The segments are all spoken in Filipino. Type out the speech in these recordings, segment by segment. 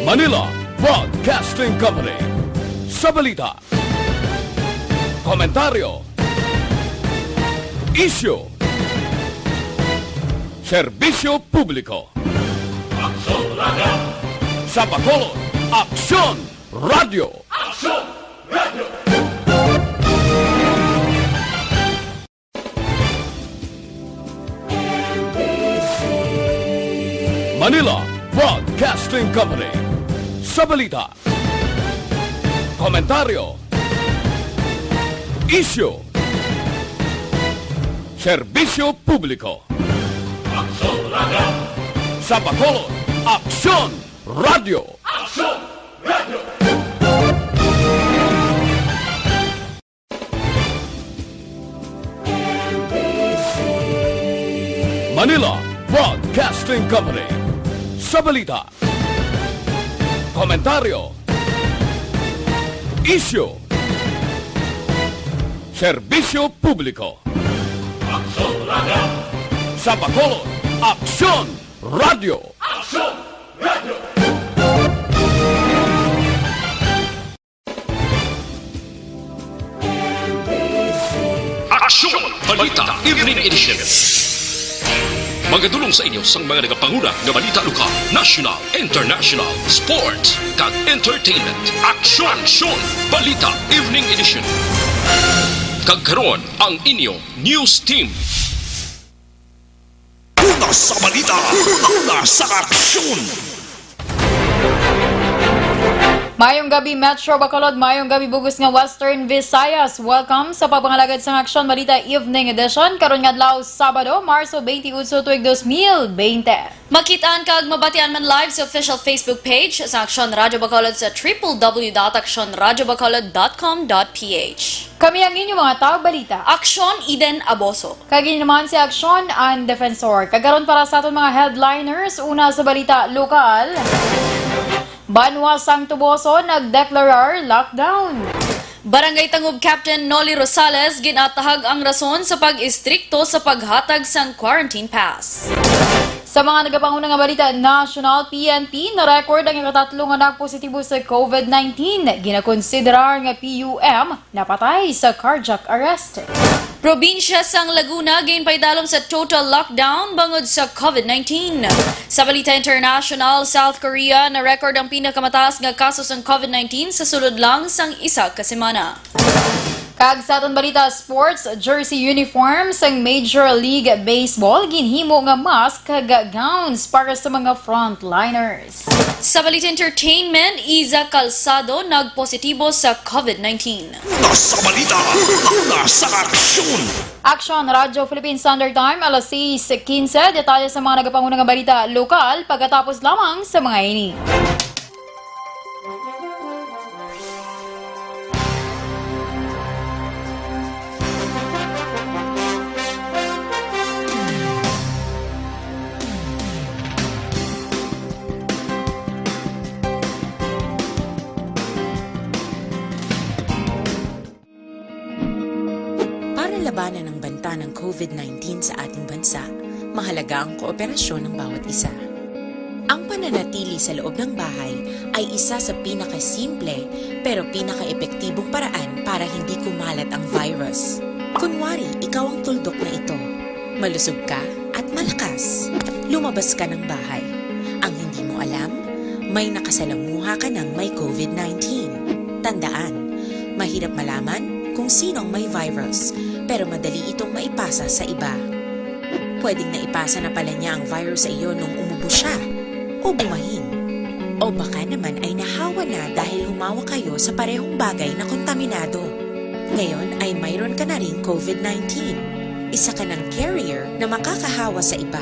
Manila Broadcasting Company. Sa balita, komentaryo, isyu, serbisyo publiko. Aksyon Radio! Sa Bacolod, Aksyon Radio! Aksyon Radio! Manila Broadcasting Company. Sa balita, komentaryo, isyu, serbisyo publiko. Aksyon Radio! Sa Bacolod, Aksyon Radio! Aksyon Radio! Manila Broadcasting Company. Sa balita, komentaryo, isyu, serbisyo publiko. Aksyon Radio! Sa Bacolod, Aksyon Radio! Aksyon Radio! Aksyon! Balita Evening Edition. Magadulong sa inyo sang mga nagapanguna ng balita lokal, national, international, sports, kag entertainment. Aksyon! Balita Evening Edition. Kagkaroon ang inyong news team. Una sa balita, una sa aksyon. Mayong gabi Metro Bacolod, mayong gabi bugos nga Western Visayas. Welcome sa papangalagad sa Aksyon Balita Evening Edition. Karon nga adlaw Sabado, Marso 28, tuig 2020. Makitaan kag mabatian man live sa official Facebook page sa Aksyon Radio Bacolod sa www.aksyonradiobacolod.com.ph. Kami ang inyong mga tao balita. Aksyon Eden Aboso. Kagini naman si Aksyon and Defensor. Kagaron para sa aton mga headliners, una sa balita lokal. Banwa sang Tuboso nagdeklarar lockdown. Barangay Tangub Captain Noli Rosales ginatahag ang rason sa pag-istrikto sa paghatag sang quarantine pass. Sa mga nagapanguna nga balita, National PNP na record ang ikatatlong anak positibo sa COVID-19. Ginakonsiderar nga PUM napatay sa cardiac arrest. Probinsya sang Laguna ginpaydalom sa total lockdown bangod sa COVID-19. Sa balita international, South Korea na record ang pinakamataas nga kaso ng COVID-19 sa sulod lang sang isa ka semana. Kag sa aton balita sports, jersey uniform sang Major League Baseball ginhimo nga mask kag gowns para sa mga frontliners. Sa balita entertainment, Iza Calzado nagpositibo sa COVID-19. Una sa balita, una sa aksyon. Aksyon Radio Philippine Standard Time, alas 6:15. Detalye sa mga nagapangunang balita lokal pagkatapos lamang sa mga ini. Labanan ng banta ng COVID-19 sa ating bansa, mahalaga ang kooperasyon ng bawat isa. Ang pananatili sa loob ng bahay ay isa sa pinakasimple pero pinaka-epektibong paraan para hindi kumalat ang virus. Kunwari, ikaw ang tuldok na ito. Malusog ka at malakas. Lumabas ka ng bahay. Ang hindi mo alam, may nakasalamuha ka ng may COVID-19. Tandaan, mahirap malaman kung sino ang may virus, pero madali itong maipasa sa iba. Pwedeng naipasa na pala niya ang virus sa iyo nung umubo siya o bumahin. O baka naman ay nahawa na dahil humawa kayo sa parehong bagay na kontaminado. Ngayon ay mayroon ka na rin COVID-19. Isa ka ng carrier na makakahawa sa iba.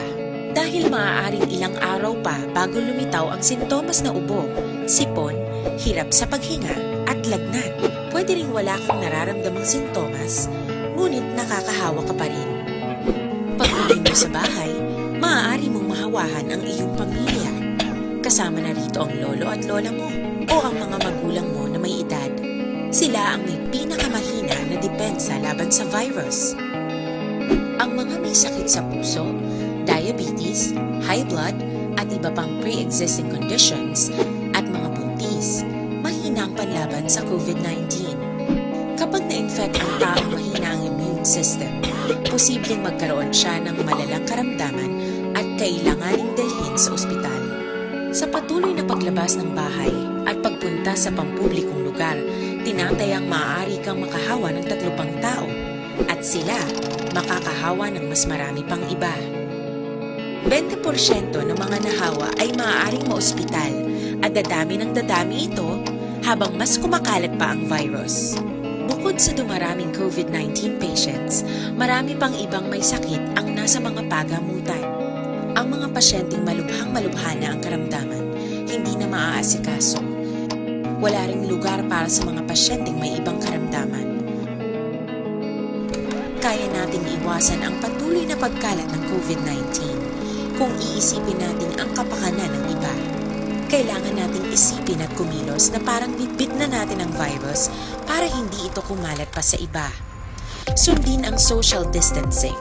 Dahil maaaring ilang araw pa bago lumitaw ang sintomas na ubo, sipon, hirap sa paghinga at lagnat. Pwede ring wala kang nararamdamang sintomas, ngunit nakakahawa ka pa rin. Pag-uwi mo sa bahay, maaari mong mahawahan ang iyong pamilya. Kasama na rito ang lolo at lola mo o ang mga magulang mo na may edad. Sila ang may pinakamahina na depensa laban sa virus. Ang mga may sakit sa puso, diabetes, high blood, at iba pang pre-existing conditions at mga matamis, mahina ang panlaban sa COVID-19. Kapag na-infect ang taong mahina ang immune system, posibleng magkaroon siya ng malalang karamdaman at kailanganing dalhin sa ospital. Sa patuloy na paglabas ng bahay at pagpunta sa pampublikong lugar, tinatayang maaari kang makahawa ng 3 pang tao at sila makakahawa ng mas marami pang iba. 20% ng mga nahawa ay maaaring maospital at dadami ng dadami ito habang mas kumakalat pa ang virus. Bukod sa dumaraming COVID-19 patients, marami pang ibang may sakit ang nasa mga pagamutan. Ang mga pasyenteng malubhang-malubha na ang karamdaman, hindi na maaasikaso. Wala ring lugar para sa mga pasyenteng may ibang karamdaman. Kaya nating iwasan ang patuloy na pagkalat ng COVID-19 kung iisipin natin ang kapakanan ng iba. Kailangan nating isipin at kumilos na parang bitbit na natin ang virus para hindi ito kumalat pa sa iba. Sundin ang social distancing.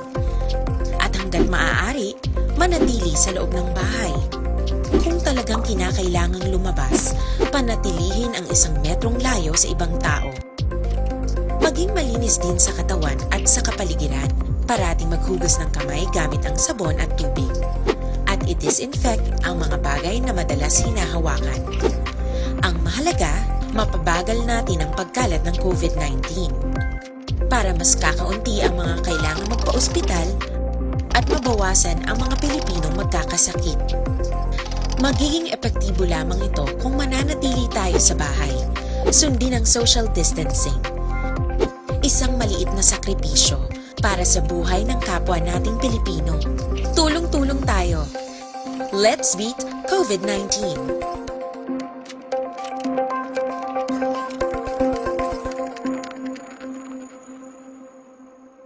At hanggat maaari, manatili sa loob ng bahay. Kung talagang kinakailangang lumabas, panatilihin ang 1 metrong layo sa ibang tao. Maging malinis din sa katawan at sa kapaligiran. Parating maghugas ng kamay gamit ang sabon at tubig. At i-disinfect ang mga bagay na madalas hinahawakan. Ang mahalaga, mapabagal natin ang pagkalat ng COVID-19 para mas kakaunti ang mga kailangang magpa-ospital at mabawasan ang mga Pilipinong magkakasakit. Magiging epektibo lamang ito kung mananatili tayo sa bahay. Sundin ang social distancing. Isang maliit na sakripisyo para sa buhay ng kapwa nating Pilipino. Tulong-tulong tayo. Let's beat COVID-19.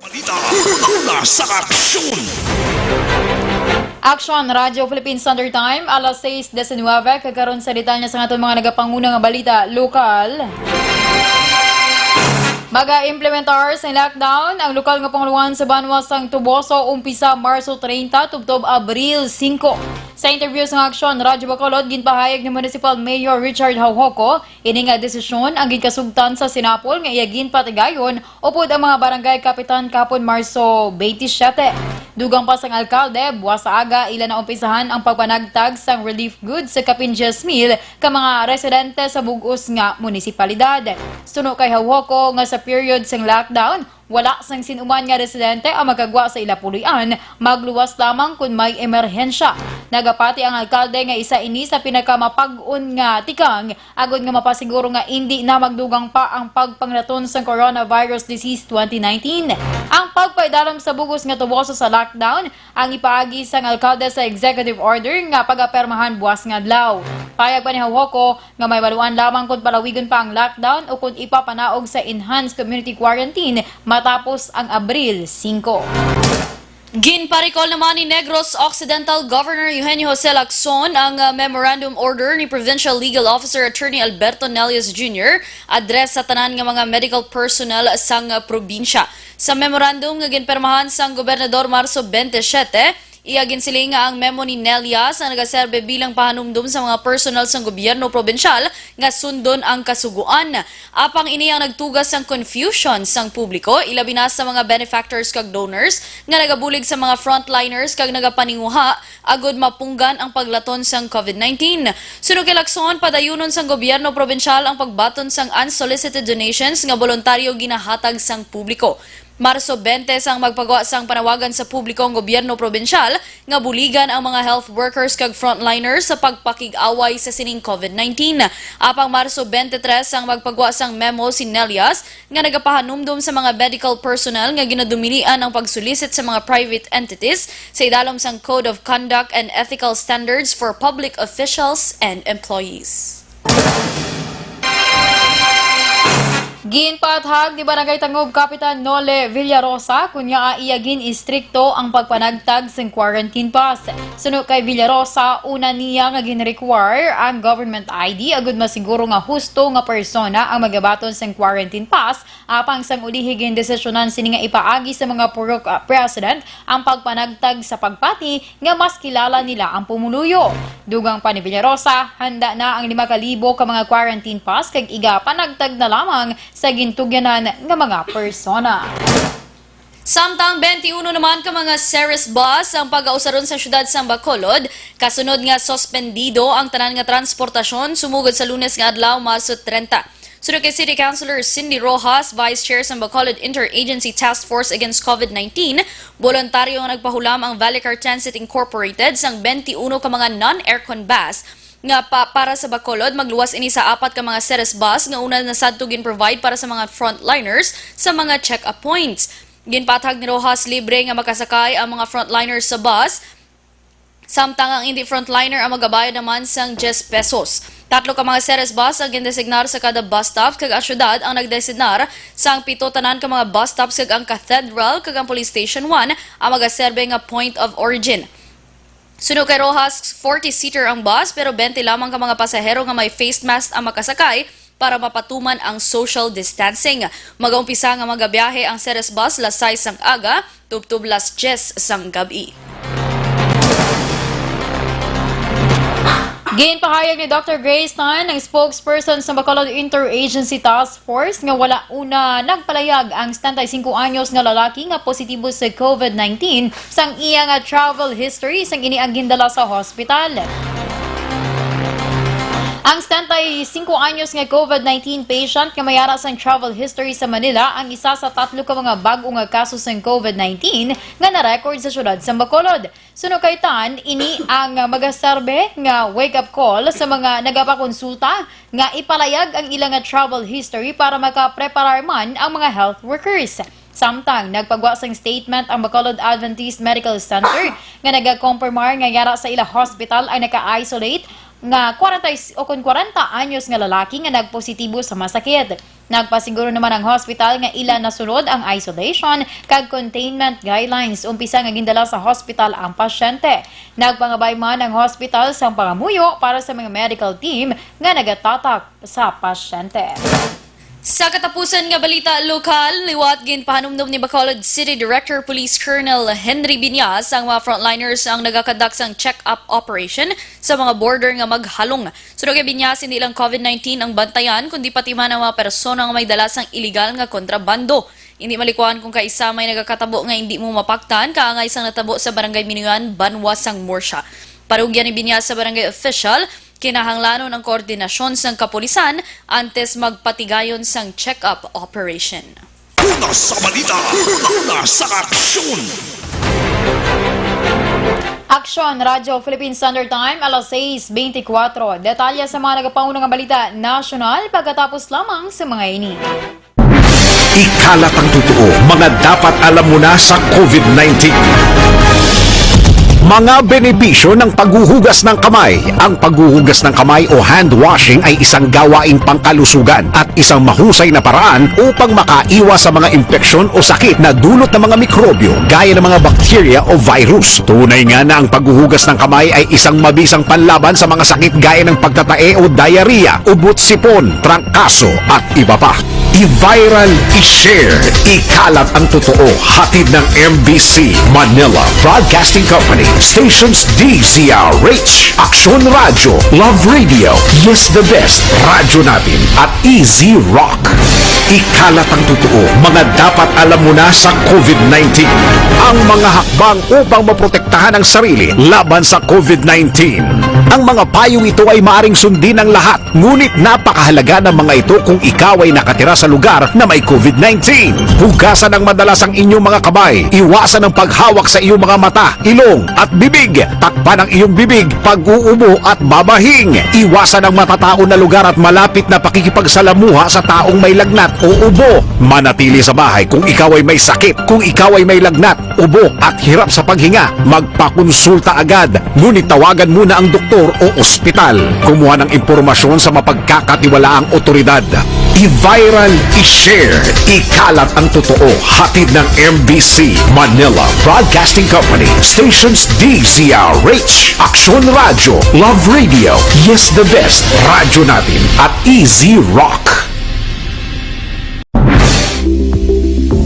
Balita mula sa Aksyon. Aksyon, Radio Philippines Standard Time, alas 6:19, kakaroon sa detalye sa atong mga nagapanguna nga balita lokal. Maga-implementar sa lockdown ang lokal nga panguluhan sa Banwa sang Aboso umpisa Marso 30 tubtob Abril 5. Sa interview sa Aksyon, Radyo Bacolod, ginpahayag ni Municipal Mayor Richard Hauhoko, ini nga desisyon ang gikasugtan sa Sinapol nga iyagin patigayon upod ang mga barangay kapitan kapon Marso 27. Dugang pa sang alkalde, buwas sa aga, ilan na umpisahan ang pagpanagtag sang relief goods sa kapin 10,000 ka mga residente sa bugos nga munisipalidad. Suno kay Hauhoko nga sa period sang lockdown, wala sang sinuman nga residente ang magagwa sa ilapulian, magluwas lamang kung may emerhensya. Nagapati ang alkalde nga isa ini sa pinakamapag-un nga tikang, agod nga mapasiguro nga hindi na magdugang pa ang pagpanglaton sa coronavirus disease 2019. Ang pagpaidalam sa bugos nga tuboso sa lockdown, ang ipaagi sang alkalde sa executive order nga pag-apermahan buwas nga adlaw. Payag pa ni Hauhoko nga may baluan lamang kung palawigon pa ang lockdown o kung ipapanaog sa enhanced community quarantine matapos ang Abril 5. Ginparikol naman ni Negros Occidental Governor Eugenio Jose Lacson ang memorandum order ni Provincial Legal Officer Attorney Alberto Nelias Jr. address sa tanan nga mga medical personnel sang probinsya. Sa memorandum nga ginpermahan sang Gobernador Marso 27, iagin sila nga ang memo ni Nelias na nagaserbe bilang pahanumdum sa mga personal sang gobyerno probinsyal nga sundon ang kasuguan. Apang ini ang nagtugas sang confusion sang publiko, ilabi na sa mga benefactors kag donors nga nagabulig sa mga frontliners kag nagapaninguha agod mapunggan ang paglaton sang COVID-19. Suno kay Lacson, padayunon sang gobyerno probinsyal ang pagbaton sang unsolicited donations nga voluntaryo ginahatag sang publiko. Marso 20 sang magpagawa sang panawagan sa publiko ang gobyerno probinsyal nga buligan ang mga health workers kag frontliners sa pagpakig-away sa sining COVID-19. Apang Marso 23 sang magpagawa sang memo si Nelias nga nagapahanumdum sa mga medical personnel nga ginadumilian ang pagsulisit sa mga private entities sa idalom sang Code of Conduct and Ethical Standards for Public Officials and Employees. Ginpathag di Barangay Tangob Kapitan Nole Villarosa kunya iagin istrikto ang pagpanagtag sa quarantine pass. Suno kay Villarosa, una niya nga gin-require ang government ID agud masiguro nga husto nga persona ang magabaton sa quarantine pass apang sang ulihigin desisyonan sini nga ipaagi sa mga purok president ang pagpanagtag sa pagpati nga mas kilala nila ang pumuluyo. Dugang pa ni Villarosa, handa na ang 5,000 ka mga quarantine pass kag iga panagtag na lamang sa gintugyanan ng mga persona. Samtang 21 naman ka mga Ceres bus ang pag-ausaron sa syudad sa Bacolod, kasunod nga suspendido ang tanan nga transportasyon sumugod sa Lunes nga adlaw Marso 30. Sunod kay City Councilor Cindy Rojas, Vice Chair sa Bacolod Interagency Task Force Against COVID-19, voluntaryo nga nagpahulam ang Valicar Transit Incorporated sang 21 ka mga non-aircon bus nga para sa Bacolod, magluwas ini sa 4 ka mga Ceres bus nga una na sadto gin-provide para sa mga frontliners sa mga check-up points. Ginpathag ni Rojas libre nga makasakay ang mga frontliners sa bus, samtang ang hindi frontliner ang magabayad naman sang 10 pesos. 3 ka mga Ceres bus ang gindesignar sa kada bus stop kag ang syudad ang nagdesignar sang 7 tanan ka mga bus stops kag ang Cathedral kag ang Police Station 1 ang magaserbe nga point of origin. Sunod kay Rojas, 40-seater ang bus pero 20 lamang ka mga pasahero nga may face mask ang makasakay para mapatuman ang social distancing. Mag-umpisa nga magabiyahe ang Ceres bus las 6 sang aga, tubtub las 10 sang gabi. Ginpahayag ni Dr. Grace Tan, ang spokesperson sa Bacolod Interagency Task Force, nga wala una nagpalayag ang 75 anyos nga lalaki nga positibo sa COVID-19 sang iya nga travel history sang iniang gindala sa hospital. Ang 75 anyos nga COVID-19 patient nga mayara sang travel history sa Manila ang isa sa 3 ka mga bag-o nga kaso sang COVID-19 nga na-record sa syudad sa Bacolod. Suno kay Tan, ini ang magaserbe nga wake-up call sa mga nagapakonsulta nga ipalayag ang ilang nga travel history para makapreparar man ang mga health workers. Samtang nagpagwa sang statement ang Bacolod Adventist Medical Center nga nagakompirmar nga yara sa ila hospital ay naka-isolate nga 40 anyos nga lalaki nga nagpositibo sa masakit. Nagpasiguro naman ang hospital nga ila nasunod ang isolation kag containment guidelines. Umpisa nga gindala sa hospital ang pasyente. Nagpangabay man ang hospital sa pangamuyo para sa mga medical team nga nagatatak sa pasyente. Sa katapusan nga balita lokal, liwat ginpahanumdum ni Bacolod City Director Police Colonel Henry Binyas ang mga frontliners ang nagakandak sang check-up operation sa mga border nga maghalong. Sunod kay Binyas, hindi lang COVID-19 ang bantayan, kundi pati man ang mga persona nga may dala sang illegal nga kontrabando. Hindi malikuan kung kaisa may nagakatabo nga hindi mo mapaktan, kaangay sang natabo sa Barangay Minuan, Banwa sang Morsya. Parugyan ni Binyas sa barangay official, kinahanglanon ang koordinasyon sang kapulisan antes magpatigayon sang check-up operation. Una sa balita, una sa aksyon. Aksyon, Radyo Philippine Standard Time, alas 6:24. Detalye sa mga nagapaunang balita nasyonal pagkatapos lamang sa mga ini. Ikalat ang totoo, mga dapat alam mo na sa COVID-19. Mga benepisyo ng paghuhugas ng kamay. Ang paghuhugas ng kamay o hand washing ay isang gawaing pangkalusugan at isang mahusay na paraan upang makaiwas sa mga impeksyon o sakit na dulot ng mga mikrobyo gaya ng mga bakterya o virus. Tunay nga na ang paghuhugas ng kamay ay isang mabisang panlaban sa mga sakit gaya ng pagtatae o diarrhea, ubot-sipon, trangkaso at iba pa. I-viral, i-share, ikalat ang totoo. Hatid ng MBC Manila Broadcasting Company, stations DZRH, Aksyon Radio, Love Radio, Yes the Best, Radyo Natin at Easy Rock. Ikalat ang totoo, mga dapat alam mo na sa COVID-19. Ang mga hakbang upang maprotektahan ang sarili laban sa COVID-19. Ang mga payong ito ay maaring sundin ng lahat, ngunit napakahalaga ng mga ito kung ikaw ay nakatira sa lugar na may COVID-19. Hugasan ng madalas ang inyong mga kamay. Iwasan ang paghawak sa iyong mga mata, ilong at bibig. Takpan ang iyong bibig pag uubo at babahing. Iwasan ang matatao na lugar at malapit na pakikipagsalamuha sa taong may lagnat o ubo. Manatili sa bahay kung ikaw ay may sakit. Kung ikaw ay may lagnat, ubo at hirap sa paghinga, magpakonsulta agad. Ngunit tawagan muna ang doktor o ospital. Kumuha ng impormasyon sa mapagkakatiwalaang otoridad. I-viral, i-share, ikalat ang totoo. Hatid ng MBC Manila Broadcasting Company. Stations DZRH, Aksyon Radio, Love Radio, Yes the Best, Radyo Natin at Easy Rock.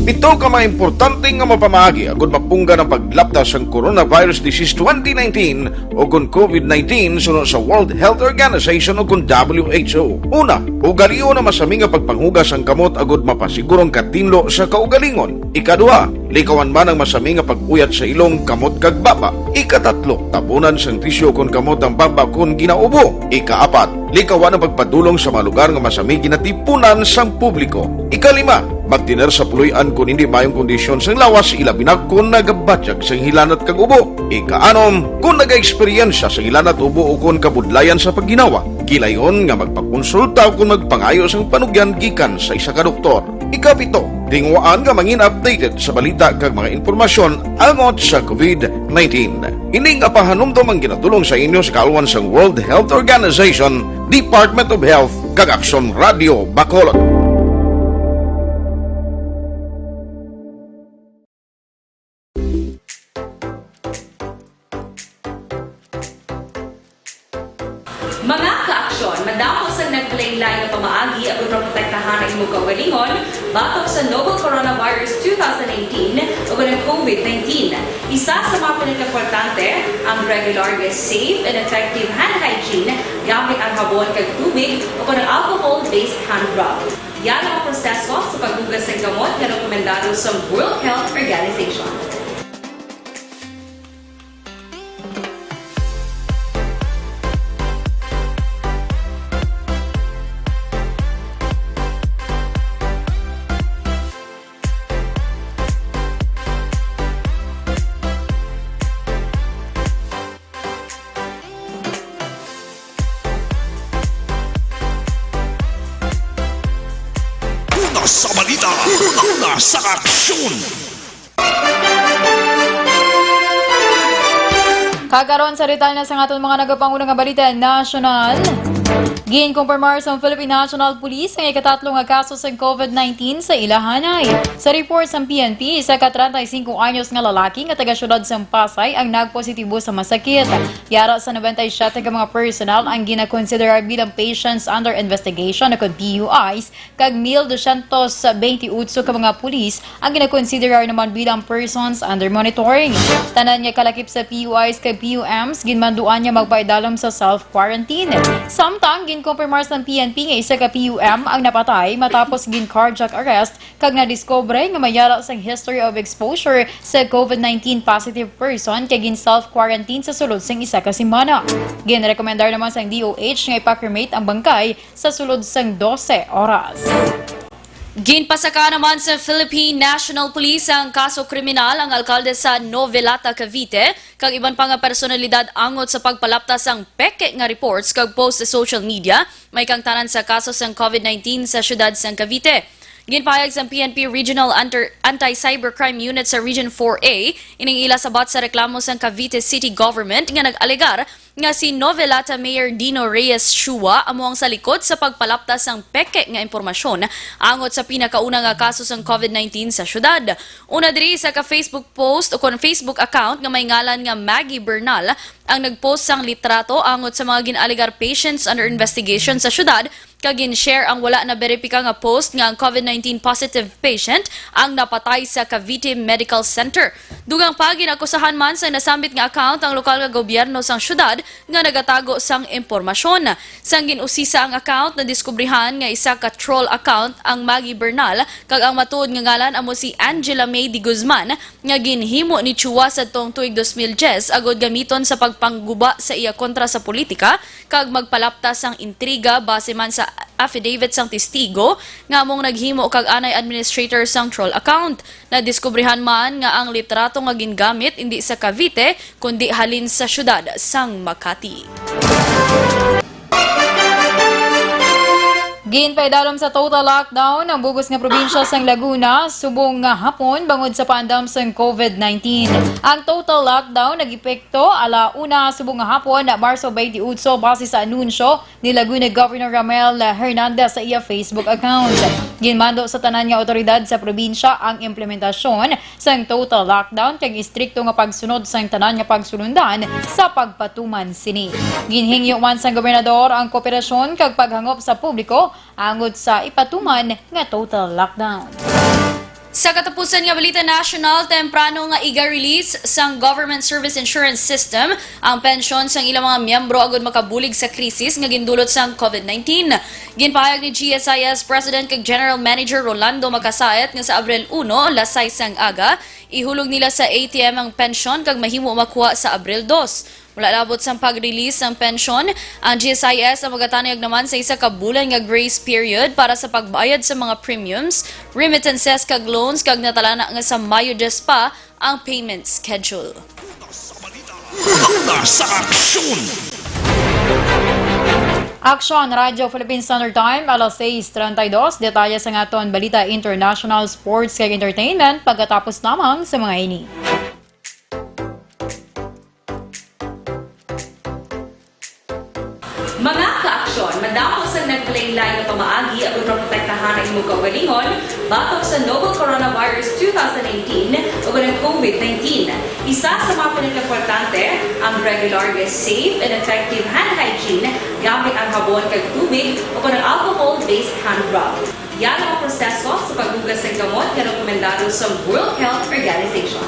Ito ka mga importante nga mapamagi agud mapungga ng paglaptas ang Coronavirus Disease 2019 o kung COVID-19 sunod sa World Health Organization o kung WHO. Una, ugaliyo na masami nga pagpanghugas ang kamot agud mapasigurong katinlo sa kaugalingon. Ikaduha, likawan man ang masami nga pag-uyat sa ilong kamot kag baba. Ikatatlo, tapunan sang tisyo kung kamot ang baba kung ginaubo. Ikaapat, likawan ang pagpadulong sa mga lugar nga masami ginatipunan sang publiko. Ikalima, magtiner sa puluyan kung hindi mayong kondisyon sang lawas ilabi na kung nagabatyag sang hilanat kag ubo. Ikaanom, kung naga-eksperyensya sang hilanat ubo o kung kabudlayan sa pagginawa. Gilayon nga magpakonsulta o kung magpangayo sang panugyan gikan sa isa ka doktor. Ikapito, tinguaan nga mangin updated sa balita kag mga impormasyon angot sa COVID-19. Ini nga pahanumdom ang ginatulong sa inyo sa kaalwan sang World Health Organization, Department of Health kag Aksyon Radio Bacolod. Mga ka-aksyon, madamos ang naglaylay na pamaagi at protektahan ang imong kaugalingon batok sa Novel Coronavirus 2018 o ng COVID-19. Isa sa mga pinaka-importante ang regular, safe, and effective hand hygiene gamit ang habon kag tubig o ng alcohol-based hand rub. Yan ang proseso sa paghugas ng gamot na rekomendado sa World Health Organization. Una sa balita, una sa aksyon. Kagaron sa rital na sa aton mga nagapangulang nga balita national. Ginkumpirmar sa Philippine National Police ang ikatatlong nga kaso sa COVID-19 sa ilahanay. Sa report sa PNP, isa ka 35 anyos nga lalaki nga taga-syudad sa Pasay ang nagpositibo sa masakit. Yara sa 97 ka mga personal ang ginakonsiderar bilang patients under investigation o PUIs, kag 1,228 ka mga pulis ang ginakonsiderar naman bilang persons under monitoring. Tanan nga kalakip sa PUIs kag PUMs, ginmanduan niya magpaidalom sa self-quarantine. Samtang ginkumpirmar sa PNP nga isa ka PUM ang napatay matapos gin-cardiac arrest kag nadiskubre nga mayara sang history of exposure sa COVID-19 positive person kag gin-self-quarantine sa sulod sang isa ka semana. Ginrekomendar naman sang DOH nga ipa-cremate ang bangkay sa sulod sang 12 oras. Ginpasaka naman sa Philippine National Police ang kaso kriminal ang alkalde sa Novelata, Cavite, kag iban pa nga personalidad angot sa pagpalaptas ang peke nga reports kag post sa social media, may kang tanan sa kaso sang COVID-19 sa syudad sang Cavite. Ginpahayag sa PNP Regional Anti-Cybercrime Unit sa Region 4A, ining ila sabat sa reklamo sang Cavite City Government nga nag-alegar nga si Novelata Mayor Dino Reyes Shua amo ang sa likod sa pagpalaptas ng peke nga impormasyon angot sa pinakauna nga kaso sang COVID-19 sa syudad. Una diri sa ka-Facebook post o kon Facebook account nga may ngalan nga Maggie Bernal ang nagpost sang litrato angot sa mga ginaligar patients under investigation sa syudad kag gin-share ang wala na beripika nga post nga ang COVID-19 positive patient ang napatay sa Cavite Medical Center. Dugang pa ginakusahan man sa nasambit nga account ang lokal nga gobyerno sang syudad nga nagatago sang impormasyon. Sang ginusisa ang account na diskubrihan nga isa ka troll account ang Maggie Bernal kag ang matuod nga ngalan amo si Angela May Di Guzman nga ginhimo ni Chua sa tong tuig 2010 agod gamiton sa pagpangguba sa iya kontra sa politika kag magpalaptas sang intriga base man sa affidavit sang testigo nga among naghimo kag anay administrator sang troll account. Nadiskubrihan man nga ang litrato nga gingamit hindi sa Cavite kundi halin sa syudad sang Makati. Ginpaidalom sa total lockdown ang bugos nga probinsya sang Laguna subong nga hapon bangod sa pandam sang COVID-19. Ang total lockdown nag-epekto ala una subong nga hapon na Marso 28 base sa anunsyo ni Laguna Governor Ramel Hernandez sa iya Facebook account. Ginmando sa tanan nga otoridad sa probinsya ang implementasyon sang total lockdown kag istrikto nga pagsunod sang tanan nga pagsulundan sa pagpatuman sini. Ginhingyo man sang gobernador ang kooperasyon kag paghangop sa publiko angod sa ipatuman nga total lockdown. Sa katapusan nga Balita National, temprano nga iga-release sang Government Service Insurance System ang pensyon sang ilang mga miyembro agud makabulig sa krisis nga gindulot sang COVID-19. Ginpahayag ni GSIS President kag General Manager Rolando Makasaet nga sa Abril 1, lasay sang aga, ihulog nila sa ATM ang pensyon kag mahimo makuha sa Abril 2. Mula labot sa pag-release ng pensyon, ang GSIS ang magatanayag naman sa isa ka bulan nga grace period para sa pagbayad sa mga premiums, remittances kag loans kag natalana nga sa Mayo 10 pa ang payment schedule. Sa aksyon! Aksyon Radio Philippine Standard Time alas 6:32. Detalye sa ngaton Balita International Sports kag Entertainment pagkatapos lamang sa mga ini. Mga ka-aksyon, madamo sa naglaylay na pamaagi at protektahan ang imong kaugalingon batok sa novel coronavirus 2018 o ng COVID-19. Isa sa mga pinaka-importante ang regular, safe, and effective hand hygiene gamit ang habon kag tubig o ng alcohol-based hand rub. Yan ang proseso sa paghugas ng gamot na rekomendado sa World Health Organization.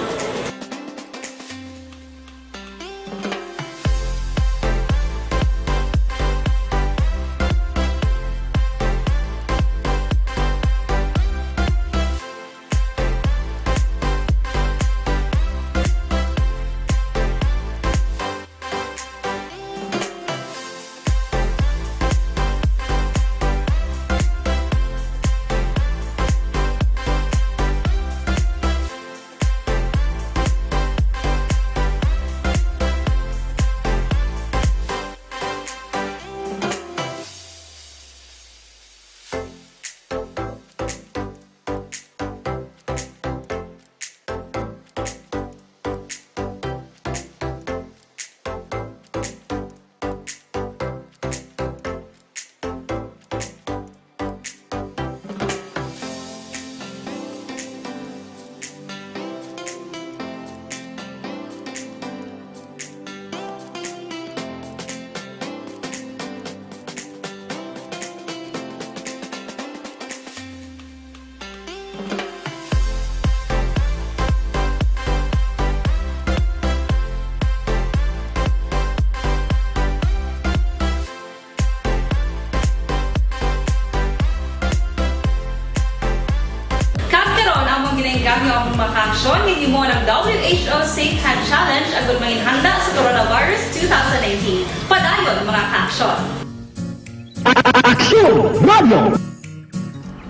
Kami ang makaksyon ni mo ng WHO Safe Hand Challenge agad maging handa sa coronavirus 2019. Padayon mga kaaksyon!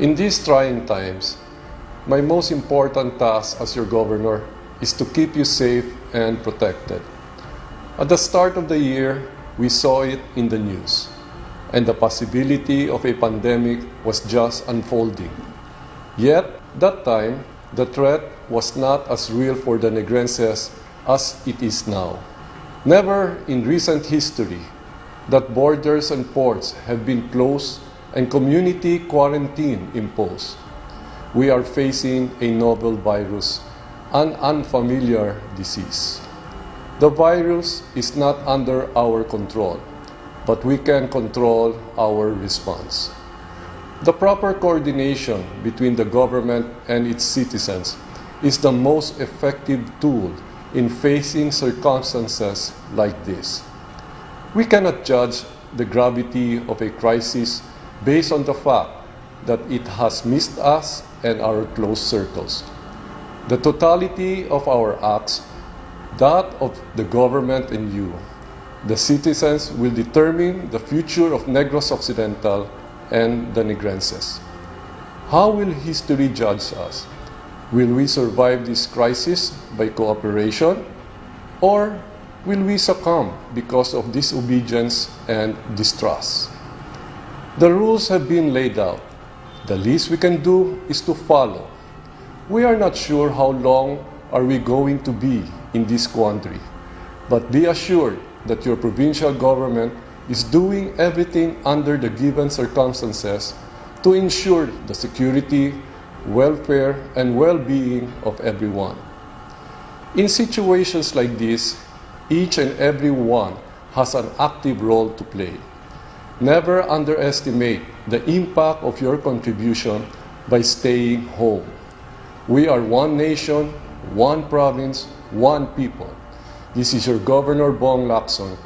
In these trying times, my most important task as your governor is to keep you safe and protected. At the start of the year, we saw it in the news, and the possibility of a pandemic was just unfolding. Yet, that time, the threat was not as real for the Negrenses as it is now. Never in recent history that borders and ports have been closed and community quarantine imposed. We are facing a novel virus, an unfamiliar disease. The virus is not under our control, but we can control our response. The proper coordination between the government and its citizens is the most effective tool in facing circumstances like this. We cannot judge the gravity of a crisis based on the fact that it has missed us and our close circles. The totality of our acts, that of the government and you, the citizens, will determine the future of Negros Occidental and the Negrenses. How will history judge us? Will we survive this crisis by cooperation, or will we succumb because of disobedience and distrust? The rules have been laid out. The least we can do is to follow. We are not sure how long are we going to be in this quandary, but be assured that your provincial government is doing everything under the given circumstances to ensure the security, welfare, and well-being of everyone. In situations like this, each and every one has an active role to play. Never underestimate the impact of your contribution by staying home. We are one nation, one province, one people. This is your Governor Bong Lacson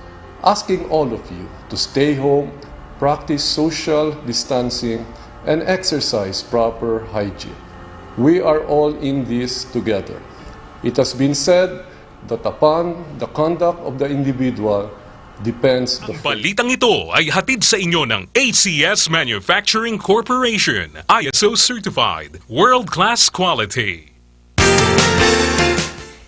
asking all of you to stay home, practice social distancing, and exercise proper hygiene. We are all in this together. It has been said that upon the conduct of the individual depends the Ang balitang ito ay hatid sa inyo ng ACS Manufacturing Corporation, ISO certified, world-class quality.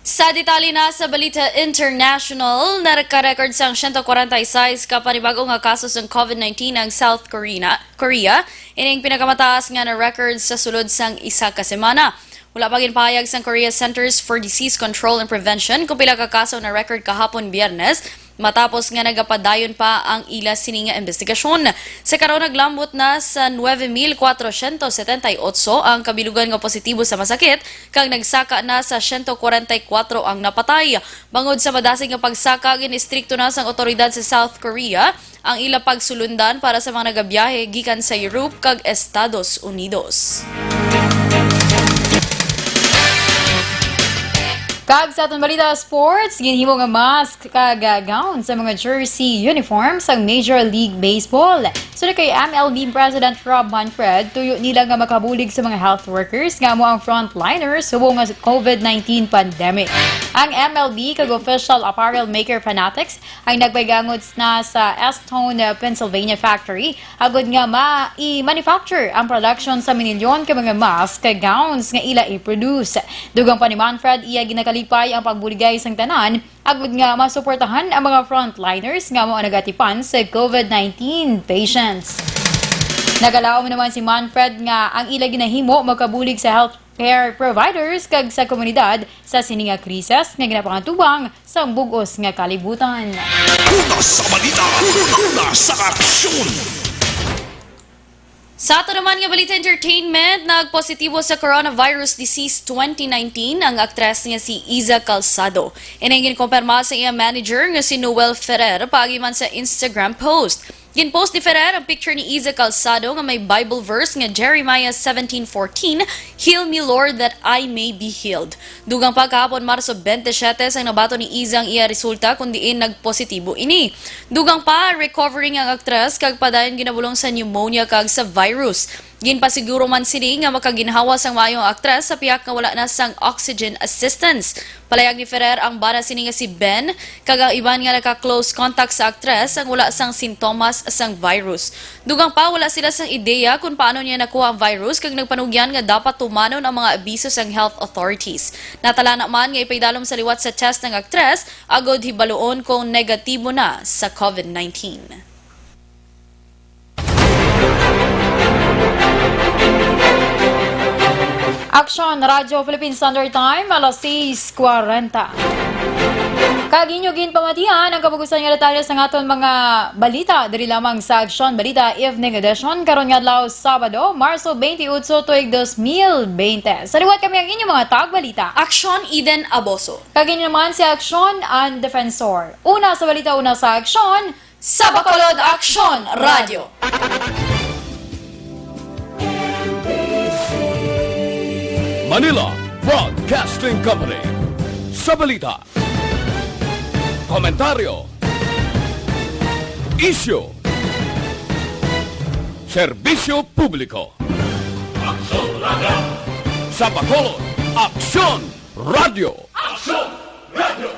Sa detalye na sa Balita International, nagka-record sang 146 kapanibagong nga kasos ng COVID-19 ang South Korea. Ining pinakamataas nga na record sa sulod sang isa ka semana. Wala pa ginpahayag sang Korea Centers for Disease Control and Prevention kung pila ka kaso na record kahapon Biyernes, matapos nga nagapadayon pa ang ila sininga investigasyon. Sa karon naglambot na sa 9,478 ang kabilugan nga positibo sa masakit, kag nagsaka na sa 144 ang napatay. Bangod sa madasig nga pagsaka, ginistrikto na sang otoridad sa South Korea ang ila pagsulundan para sa mga nagabiyahe gikan sa Europe kag Estados Unidos. Kag sa atong balita sports, ginhimo nga mask kag gown sa mga jersey uniforms sa Major League Baseball. Suna kay MLB President Rob Manfred, tuyo nila nga makabulig sa mga health workers nga mo ang frontliners subong nga COVID-19 pandemic. Ang MLB kag official apparel maker Fanatics ay nagpaygangot na sa Estone, Pennsylvania factory agud nga ma-manufacture ang production sa minilyon ka mga mask kag gowns nga ila i-produce. Dugang pa ni Manfred, iya ginakalipay ang pagbuligay sang tanan agud nga masuportahan ang mga frontliners nga mo nagatipan sa COVID-19 patients. Nagalaom naman si Manfred nga ang ila ginahimo makabulig sa healthcare providers kag sa komunidad sa sininga krisis nga ginapangatubang sa bugos nga kalibutan. Una sa balita, una sa aksyon. Sa ato naman nga balita entertainment, nagpositibo sa coronavirus disease 2019 ang aktres nga si Iza Calzado. Inangin kumpirma sa iya manager nga si Noel Ferrer pagiman sa Instagram post. Ginpost ni Ferrer ang picture ni Iza Calzado nga may Bible verse nga Jeremiah 17:14, "Heal me Lord that I may be healed." Dugang pagkahapon Marso 27 ang nabato ni Iza ang iya resulta kundiin nagpositibo ini. Dugang pa recovering ang aktres kag padayon ginabulong sa pneumonia kag sa virus. Ginpasiguro man sini nga makaginhawa sang maayong aktres sa piyak nga wala na sang oxygen assistance. Palayag ni Ferrer ang bana sini nga si Ben kag ang iban nga naka-close contact sa aktres ang wala sang sintomas sang virus. Dugang pa wala sila sang ideya kung paano niya nakuha ang virus kag nagpanugyan nga dapat tumanon ang mga abiso sang health authorities. Natala naman nga ipaydalom sa liwat sa test ng aktres agod hibaloon kung negatibo na sa COVID-19. Aksyon, Radyo Philippine Standard Time, alas 6:40. Kaginyogin pamatihan ang kapugusan nga detalye sa aton mga balita diri lamang sa Aksyon Balita Evening Edition karon nga adlaw Sabado, Marso 28, tuig 2020. Sa liwat kami ang inyong mga tagbalita. Aksyon Eden Aboso. Kaginyo naman si Aksyon and Defensor. Una sa balita, una sa Aksyon, Sa Bacolod Aksyon Radio. Manila Broadcasting Company. Sa balita, komentaryo, issue, serbisyo publiko. Aksyon Radio. Sa Bacolod, Aksyon Radio. Aksyon Radio.